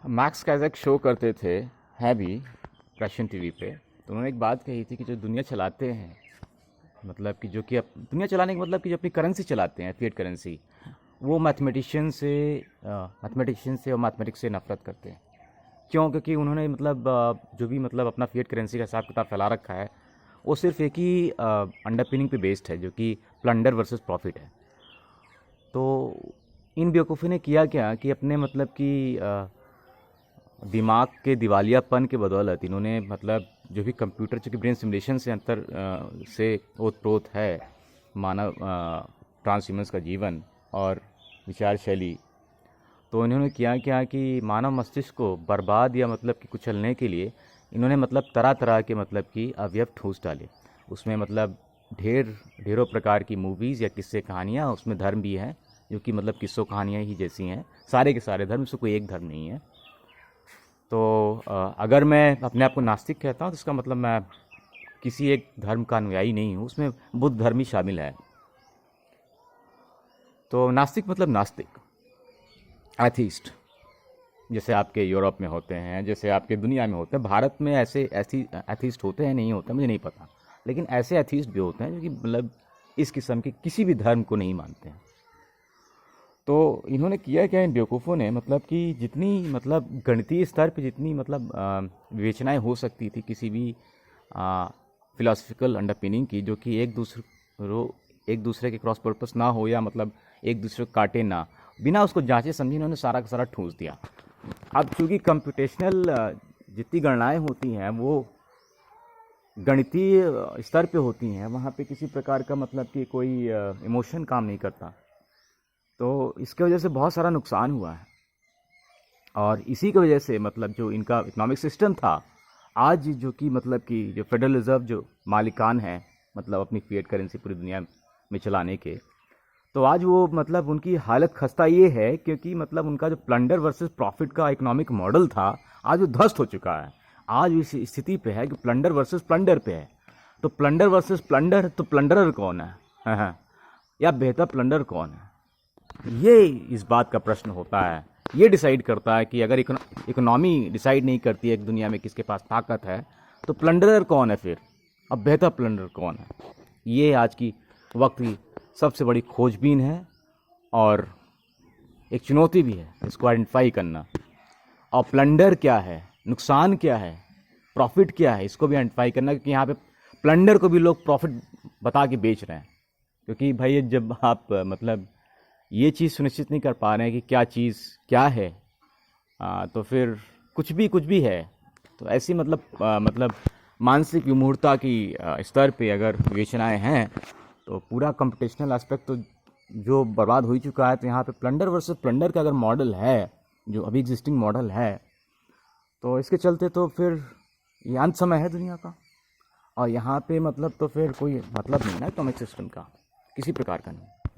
Max कैज़क show करते थे, है भी रशियन टीवी पे। तो उन्होंने एक बात कही थी कि जो दुनिया चलाते हैं, मतलब कि जो कि दुनिया चलाने का मतलब कि जो अपनी करेंसी चलाते हैं, फिएट करेंसी, वो मैथमेटिशियन से और मैथमेटिक्स से नफरत करते हैं। क्यों? क्योंकि उन्होंने मतलब जो भी मतलब अपना फिएट करेंसी का हिसाब किताब फैला रखा है, वो सिर्फ एक ही अंडरपिनिंग पे बेस्ड है, जो कि प्लंडर वर्सेस प्रॉफिट है। तो इन बेवकूफ़ी ने किया क्या कि अपने मतलब कि दिमाग के दिवालियापन के बदौलत इन्होंने मतलब जो भी कंप्यूटर, जो कि ब्रेन सिमुलेशन से से ओतप्रोत है मानव ट्रांसह्यूमन्स का जीवन और विचार शैली। तो इन्होंने किया क्या कि मानव मस्तिष्क को बर्बाद या मतलब कि कुचलने के लिए इन्होंने मतलब तरह तरह के मतलब कि अवयव ठूस डाले। उसमें मतलब ढेरों प्रकार की मूवीज़ या किस्से कहानियाँ, उसमें धर्म भी हैं जो कि मतलब किस्सों कहानियाँ ही जैसी हैं। सारे के सारे धर्म, इसमें कोई एक धर्म नहीं है। तो अगर मैं अपने आप को नास्तिक कहता हूँ तो इसका मतलब मैं किसी एक धर्म का अनुयायी नहीं हूँ, उसमें बुद्ध धर्म ही शामिल है। तो नास्तिक मतलब नास्तिक, एथीस्ट, जैसे आपके यूरोप में होते हैं, जैसे आपके दुनिया में होते हैं। भारत में ऐसी एथीस्ट होते हैं, नहीं होते मुझे नहीं पता, लेकिन ऐसे एथीस्ट भी होते हैं जो कि मतलब इस किस्म के किसी भी धर्म को नहीं मानते हैं। तो इन्होंने किया क्या इन बेवकूफ़ों ने, मतलब कि जितनी मतलब गणितीय स्तर पे जितनी मतलब विवेचनाएं हो सकती थी किसी भी फिलोसफिकल अंडरपिनिंग की, जो कि एक दूसरे के क्रॉस पर्पस ना हो या मतलब एक दूसरे को काटे ना, बिना उसको जांचे समझे इन्होंने सारा का सारा ठूंस दिया। अब चूंकि कंप्यूटेशनल जितनी गणनाएं होती हैं वो गणितीय स्तर पे होती हैं, वहाँ पे किसी प्रकार का मतलब कि कोई इमोशन काम नहीं करता। तो इसके वजह से बहुत सारा नुकसान हुआ है। और इसी की वजह से मतलब जो इनका इकोनॉमिक सिस्टम था, आज जो कि मतलब कि जो फेडरल रिज़र्व जो मालिकान है मतलब अपनी फिएट करेंसी पूरी दुनिया में चलाने के, तो आज वो मतलब उनकी हालत खस्ता ये है क्योंकि मतलब उनका जो प्लंडर वर्सेस प्रॉफिट का इकोनॉमिक मॉडल था, आज वो ध्वस्त हो चुका है। आज इस स्थिति पे है कि प्लंडर वर्सेस प्लंडर पे है। तो प्लंडर वर्सेस प्लंडर, तो प्लंडरर कौन है? या बेहतर प्लंडर कौन है? ये इस बात का प्रश्न होता है। ये डिसाइड करता है कि अगर इकोनॉमी डिसाइड नहीं करती है एक दुनिया में किसके पास ताकत है, तो प्लंडरर कौन है फिर? अब बेहतर प्लंडर कौन है? ये आज की वक्त की सबसे बड़ी खोजबीन है और एक चुनौती भी है इसको आइडेंटिफाई करना। और प्लंडर क्या है, नुकसान क्या है, प्रॉफिट क्या है, इसको भी आइडेंटिफाई करना, क्योंकि यहाँ पे प्लंडर को भी लोग प्रॉफिट बता के बेच रहे हैं। क्योंकि भाई जब आप मतलब ये चीज़ सुनिश्चित नहीं कर पा रहे हैं कि क्या चीज़ क्या है, तो फिर कुछ भी है। तो ऐसी मतलब मानसिक विमूढ़ता की स्तर पे अगर विवेचनाएं हैं, तो पूरा कंपटिशनल एस्पेक्ट तो जो बर्बाद हो ही चुका है। तो यहाँ पे प्लंडर वर्सेस प्लंडर का अगर मॉडल है, जो अभी एग्जिस्टिंग मॉडल है, तो इसके चलते तो फिर ये अंत समय है दुनिया का। और यहाँ पे मतलब तो फिर कोई मतलब नहीं ना इकोनॉमिक सिस्टम का, किसी प्रकार का नहीं।